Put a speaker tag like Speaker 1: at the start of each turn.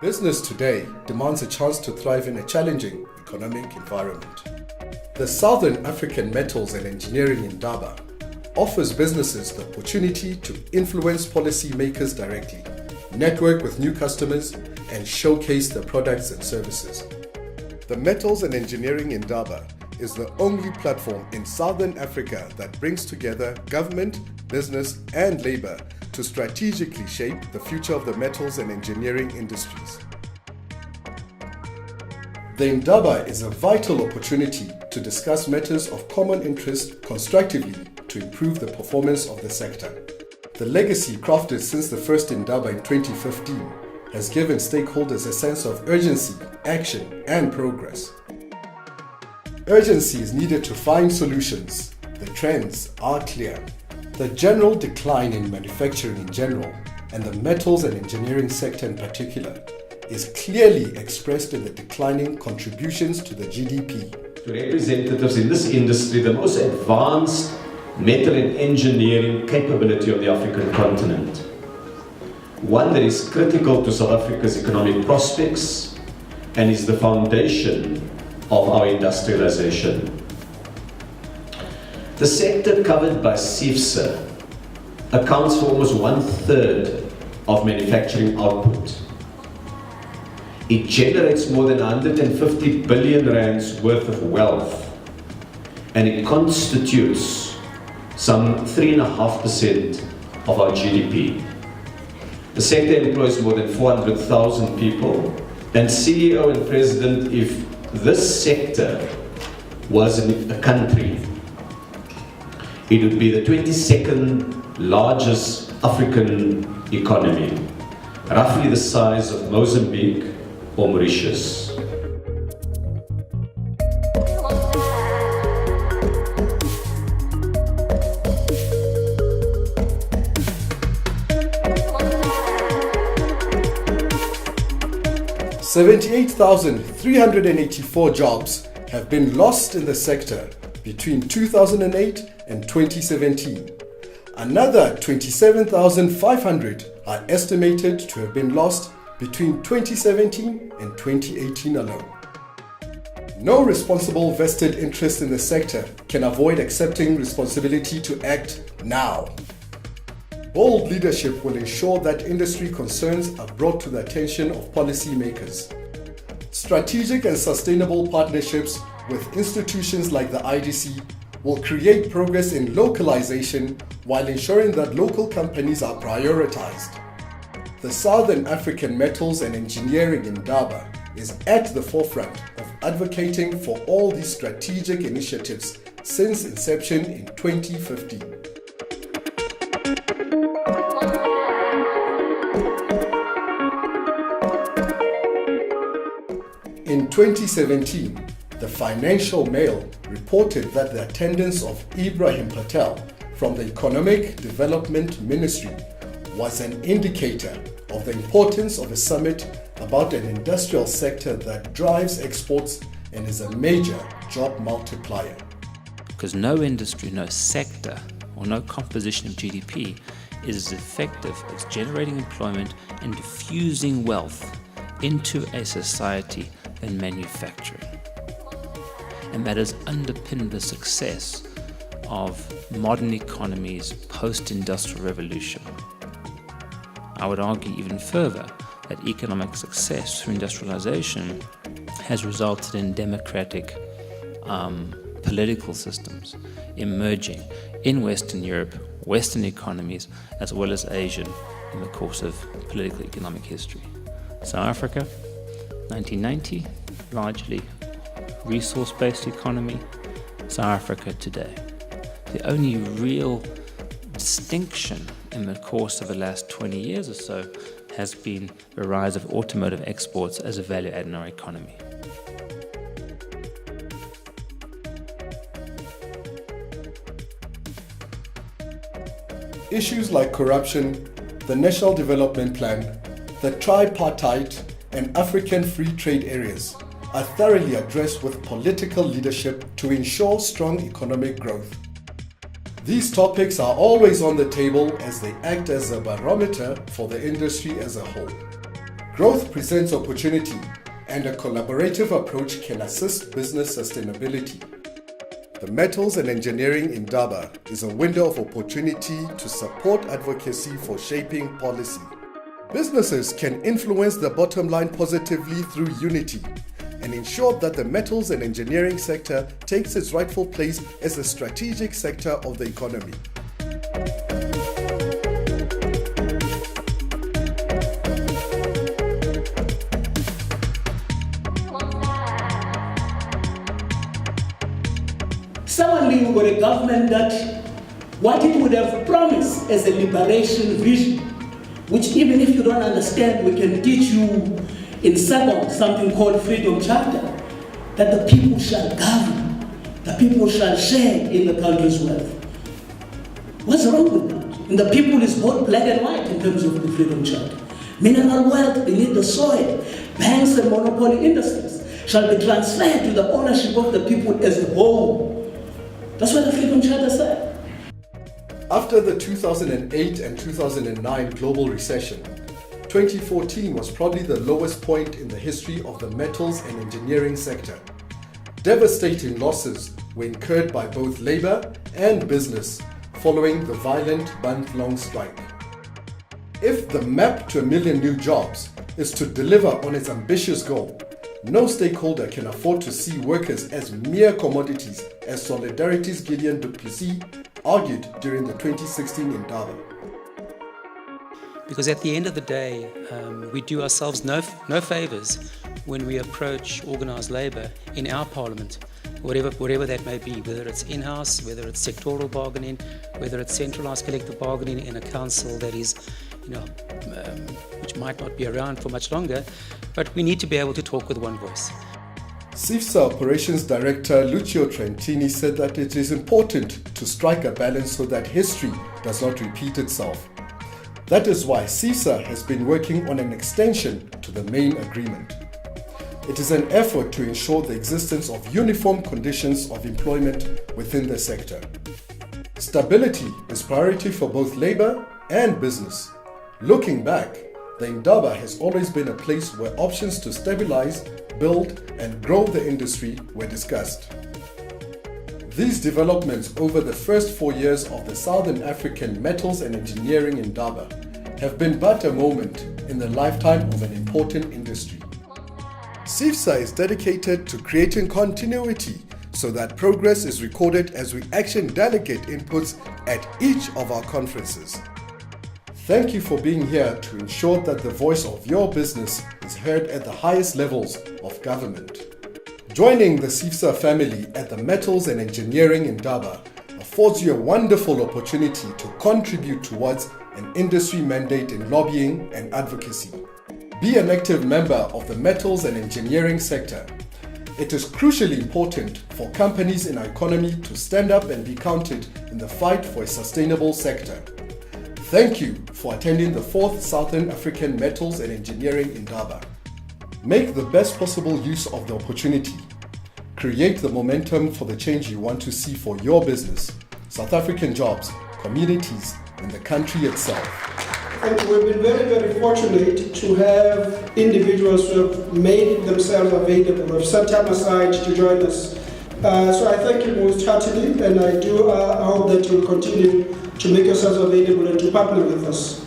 Speaker 1: Business today demands a chance to thrive in a challenging economic environment. The Southern African Metals and Engineering Indaba offers businesses the opportunity to influence policymakers directly, network with new customers, and showcase their products and services. The Metals and Engineering Indaba is the only platform in Southern Africa that brings together government, business, and labor to strategically shape the future of the metals and engineering industries. The Indaba is a vital opportunity to discuss matters of common interest constructively to improve the performance of the sector. The legacy crafted since the first Indaba in 2015 has given stakeholders a sense of urgency, action, and progress. Urgency is needed to find solutions. The trends are clear. The general decline in manufacturing in general, and the metals and engineering sector in particular, is clearly expressed in the declining contributions to the GDP.
Speaker 2: To representatives in this industry, the most advanced metal and engineering capability of the African continent. One that is critical to South Africa's economic prospects and is the foundation of our industrialization. The sector covered by CIFSA accounts for almost 1/3 of manufacturing output. It generates more than 150 billion rands worth of wealth, and it constitutes some 3.5% of our GDP. The sector employs more than 400,000 people, and CEO and President, if this sector was a country, it would be the 22nd largest African economy, roughly the size of Mozambique or Mauritius.
Speaker 1: $78,384 jobs have been lost in the sector between 2008 and 2017. Another 27,500 are estimated to have been lost between 2017 and 2018 alone. No responsible vested interest in the sector can avoid accepting responsibility to act now. Bold leadership will ensure that industry concerns are brought to the attention of policymakers. Strategic and sustainable partnerships with institutions like the IDC will create progress in localization while ensuring that local companies are prioritized. The Southern African Metals and Engineering Indaba is at the forefront of advocating for all these strategic initiatives since inception in 2015. In 2017, the Financial Mail reported that the attendance of Ibrahim Patel from the Economic Development Ministry was an indicator of the importance of a summit about an industrial sector that drives exports and is a major job multiplier.
Speaker 3: Because no industry, no sector, or no composition of GDP is as effective as generating employment and diffusing wealth into a society than manufacturing. And that has underpinned the success of modern economies post-industrial revolution. I would argue even further that economic success through industrialization has resulted in democratic political systems emerging in Western Europe, Western economies, as well as Asian in the course of political economic history. South Africa, 1990, largely resource-based economy. South Africa today. The only real distinction in the course of the last 20 years or so has been the rise of automotive exports as a value add in our economy.
Speaker 1: Issues like corruption, the National Development Plan, the tripartite, and African free trade areas are thoroughly addressed with political leadership to ensure strong economic growth. These topics are always on the table as they act as a barometer for the industry as a whole. Growth presents opportunity, and a collaborative approach can assist business sustainability. The Metals and Engineering Indaba is a window of opportunity to support advocacy for shaping policy. Businesses can influence the bottom line positively through unity and ensure that the metals and engineering sector takes its rightful place as a strategic sector of the economy.
Speaker 4: Suddenly we got a government that what it would have promised as a liberation vision, which even if you don't understand, we can teach you in seconds something called Freedom Charter, that the people shall govern, the people shall share in the country's wealth. What's wrong with that? And the people is both black and white in terms of the Freedom Charter. Mineral wealth beneath the soil, banks and monopoly industries shall be transferred to the ownership of the people as a whole. That's what the Freedom Charter said.
Speaker 1: After the 2008 and 2009 global recession, 2014 was probably the lowest point in the history of the metals and engineering sector. Devastating losses were incurred by both labor and business following the violent month-long strike. If the map to 1 million new jobs is to deliver on its ambitious goal, no stakeholder can afford to see workers as mere commodities, as Solidarity's Gideon Du Plessis argued during the 2016 Indaba.
Speaker 3: Because at the end of the day, we do ourselves no favours when we approach organised labour in our parliament, whatever that may be, whether it's in-house, whether it's sectoral bargaining, whether it's centralised collective bargaining in a council that is, which might not be around for much longer, but we need to be able to talk with one voice.
Speaker 1: CIFSA Operations Director Lucio Trentini said that it is important to strike a balance so that history does not repeat itself. That is why CIFSA has been working on an extension to the main agreement. It is an effort to ensure the existence of uniform conditions of employment within the sector. Stability is priority for both labor and business. Looking back, the Indaba has always been a place where options to stabilize, build, and grow the industry were discussed. These developments over the first 4 years of the Southern African Metals and Engineering Indaba have been but a moment in the lifetime of an important industry. CIFSA is dedicated to creating continuity so that progress is recorded as we action delegate inputs at each of our conferences. Thank you for being here to ensure that the voice of your business is heard at the highest levels of government. Joining the CIFSA family at the Metals and Engineering Indaba affords you a wonderful opportunity to contribute towards an industry mandate in lobbying and advocacy. Be an active member of the metals and engineering sector. It is crucially important for companies in our economy to stand up and be counted in the fight for a sustainable sector. Thank you for attending the 4th Southern African Metals and Engineering Indaba. Make the best possible use of the opportunity. Create the momentum for the change you want to see for your business, South African jobs, communities, and the country itself.
Speaker 5: We've been very, very fortunate to have individuals who have made themselves available, who have set time aside to join us. So I thank you most heartily, and I hope that you will continue to make yourselves available and to partner with us.